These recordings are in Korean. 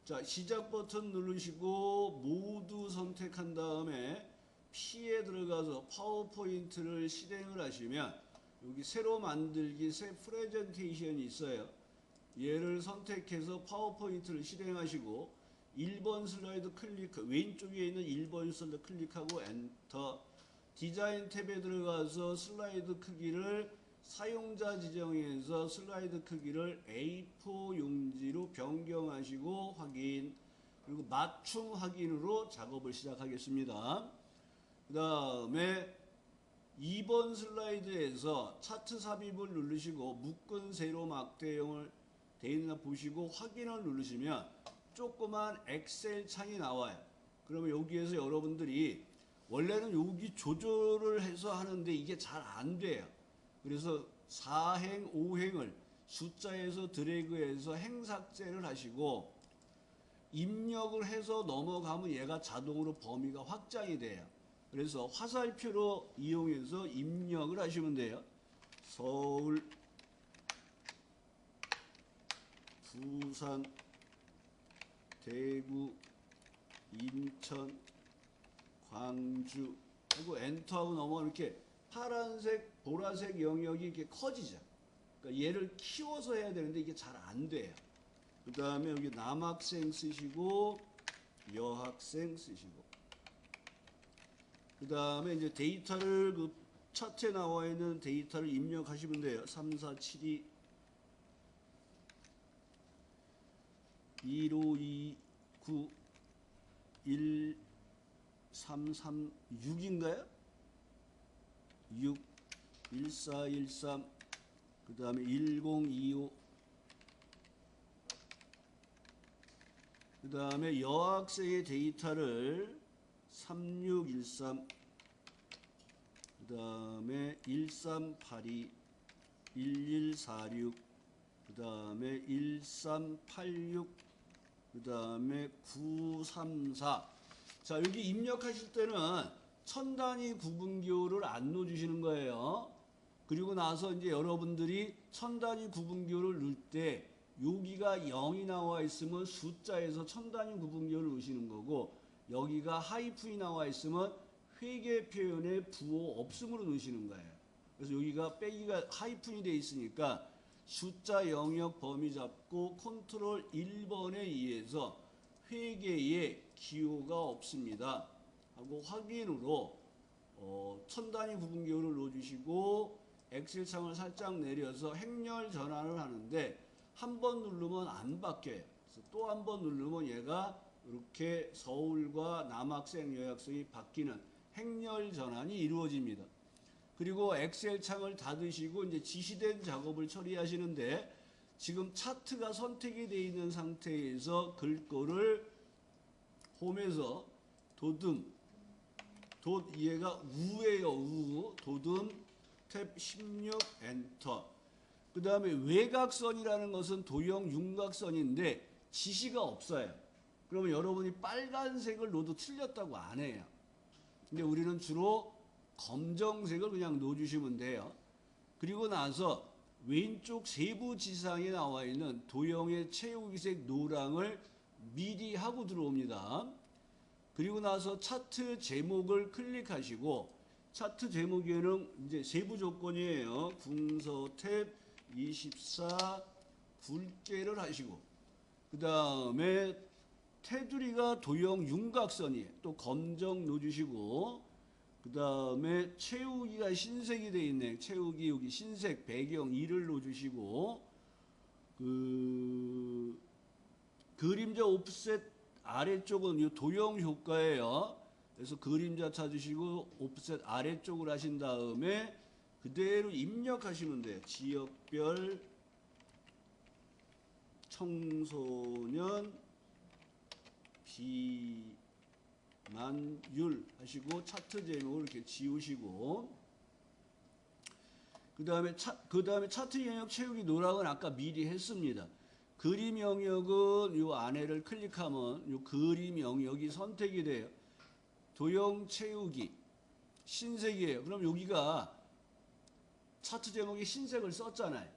자, 시작 버튼 누르시고 모두 선택한 다음에 P에 들어가서 파워포인트를 실행을 하시면 여기 새로 만들기 새 프레젠테이션이 있어요. 얘를 선택해서 파워포인트를 실행하시고 1번 슬라이드 클릭, 왼쪽에 있는 1번 슬라이드 클릭하고 엔터. 디자인 탭에 들어가서 슬라이드 크기를 사용자 지정에서 슬라이드 크기를 A4 용지로 변경하시고 확인. 그리고 맞춤 확인으로 작업을 시작하겠습니다. 그 다음에 2번 슬라이드에서 차트 삽입을 누르시고 묶은 세로 막대형을 되어 있나 보시고 확인을 누르시면 조그만 엑셀 창이 나와요. 그러면 여기에서 여러분들이 원래는 여기 조절을 해서 하는데 이게 잘 안 돼요. 그래서 4행, 5행을 숫자에서 드래그해서 행 삭제를 하시고 입력을 해서 넘어가면 얘가 자동으로 범위가 확장이 돼요. 그래서 화살표로 이용해서 입력을 하시면 돼요. 서울, 부산, 대구, 인천, 광주 하고 엔터하고 넘어가면 이렇게 파란색, 보라색 영역이 이렇게 커지죠. 그러니까 얘를 키워서 해야 되는데 이게 잘 안 돼요. 그 다음에 여기 남학생 쓰시고 여학생 쓰시고 그 다음에 이제 데이터를 그 차트에 나와 있는 데이터를 입력하시면 돼요. 3, 4, 7, 2 1, 5, 2, 9 1 3, 3, 6인가요? 6, 1, 4, 1, 3, 그 다음에 1, 0, 2, 5, 그 다음에 여학생의 데이터를 3, 6, 1, 3, 그 다음에 1, 3, 8, 2, 1, 1, 4, 6, 그 다음에 1, 3, 8, 6, 그 다음에 9, 3, 4. 자, 여기 입력하실 때는 천 단위 구분기호를 안 넣어주시는 거예요. 그리고 나서 이제 여러분들이 천 단위 구분기호를 넣을 때 여기가 0이 나와 있으면 숫자에서 천 단위 구분기호를 넣으시는 거고 여기가 하이픈이 나와 있으면 회계 표현에 부호 없음으로 넣으시는 거예요. 그래서 여기가 빼기가 하이픈이 돼 있으니까 숫자 영역 범위 잡고 컨트롤 1번에 의해서 회계에 기호가 없습니다 하고 확인으로 천 단위 구분기호를 넣어주시고 엑셀 창을 살짝 내려서 행렬 전환을 하는데 한 번 누르면 안 바뀌어요. 그래서 또 한 번 누르면 얘가 이렇게 서울과 남학생, 여학생이 바뀌는 행렬 전환이 이루어집니다. 그리고 엑셀 창을 닫으시고 이제 지시된 작업을 처리하시는데 지금 차트가 선택이 되어 있는 상태에서 글꼴을 홈에서 도듬, 얘가 우예요, 우, 도듬, 탭 16, 엔터. 그 다음에 외곽선이라는 것은 도형 윤곽선인데 지시가 없어요. 그러면 여러분이 빨간색을 넣어도 틀렸다고 안 해요. 근데 우리는 주로 검정색을 그냥 넣어주시면 돼요. 그리고 나서 왼쪽 세부 지상에 나와 있는 도형의 채우기색 노랑을 미리 하고 들어옵니다. 그리고 나서 차트 제목을 클릭하시고 차트 제목에는 이제 세부 조건이에요. 궁서 탭 24 굵게를 하시고 그 다음에 테두리가 도형 윤곽선이에요. 또 검정 넣어주시고 그 다음에 채우기가 흰색이 되어 있네. 채우기 여기 흰색 배경 2를 넣어주시고 그 그림자 오프셋 아래쪽은 이 도형 효과예요. 그래서 그림자 찾으시고 오프셋 아래쪽을 하신 다음에 그대로 입력하시면 돼요. 지역별 청소년 비만율 하시고 차트 제목을 이렇게 지우시고 그 다음에 차트 영역 채우기 노락은 아까 미리 했습니다. 그림 영역은 이 안에를 클릭하면 이 그림 영역이 선택이 돼요. 도형 채우기 흰색이에요. 그럼 여기가 차트 제목에 흰색을 썼잖아요.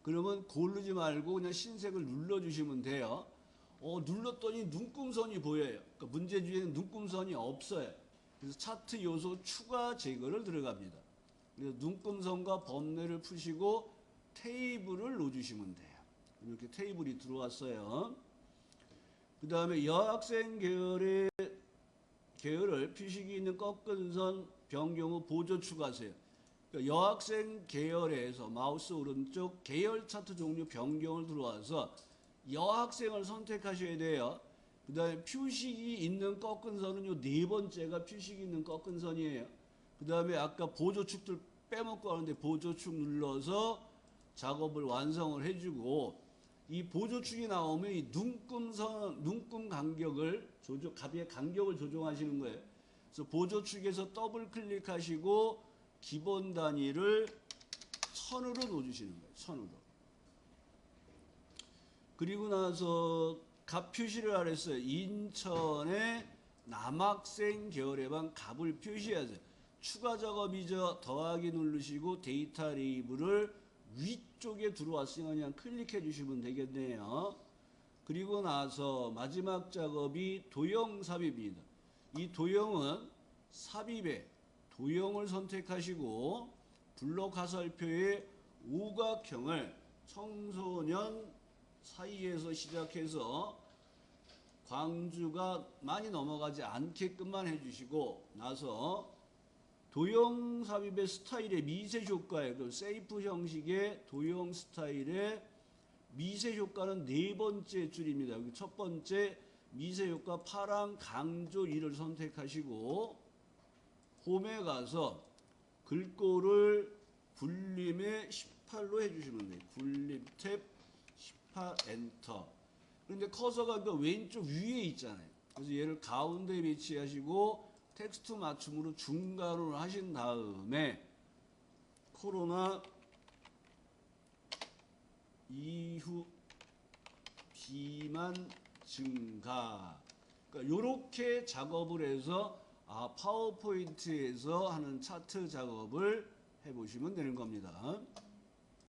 그러면 고르지 말고 그냥 흰색을 눌러주시면 돼요. 눌렀더니 눈금선이 보여요. 그러니까 문제 중에는 눈금선이 없어요. 그래서 차트 요소 추가 제거를 들어갑니다. 그래서 눈금선과 범례를 푸시고 테이블을 넣어주시면 돼요. 이렇게 테이블이 들어왔어요. 그 다음에 여학생 계열을 표식이 있는 꺾은 선 변경후 보조 추가하세요. 그러니까 여학생 계열에서 마우스 오른쪽 계열 차트 종류 변경을 들어와서 여학생을 선택하셔야 돼요. 그 다음에 표식이 있는 꺾은 선은 요 네 번째가 표식이 있는 꺾은 선이에요. 그 다음에 아까 보조축들 빼먹고 하는데 보조축 눌러서 작업을 완성을 해주고, 이 보조축이 나오면 이 눈금 간격을 값의 간격을 조정하시는 거예요. 그래서 보조축에서 더블 클릭하시고 기본 단위를 1000으로 놓아주시는 거예요. 1000으로. 그리고 나서 값 표시를 하랬어요. 인천의 남학생 계열에만 값을 표시하세요. 추가 작업이죠. 더하기 누르시고 데이터 레이블을 위쪽에 들어왔으니까 그냥 클릭해 주시면 되겠네요. 그리고 나서 마지막 작업이 도형 삽입입니다. 이 도형은 삽입에 도형을 선택하시고 블록 화살표의 오각형을 청소년 사이에서 시작해서 광주가 많이 넘어가지 않게끔만 해주시고 나서 도형 삽입의 스타일의 미세 효과에 그 세이프 형식의 도형 스타일의 미세 효과는 네 번째 줄입니다. 여기 첫 번째 미세 효과 파랑 강조 2를 선택하시고 홈에 가서 글꼴을 굴림에 18로 해주시면 돼요. 굴림 탭 18 엔터. 그런데 커서가 그 왼쪽 위에 있잖아요. 그래서 얘를 가운데 배치하시고 텍스트 맞춤으로 중간으로 하신 다음에 코로나 이후 비만 증가. 그러니까 이렇게 작업을 해서 파워포인트에서 하는 차트 작업을 해보시면 되는 겁니다.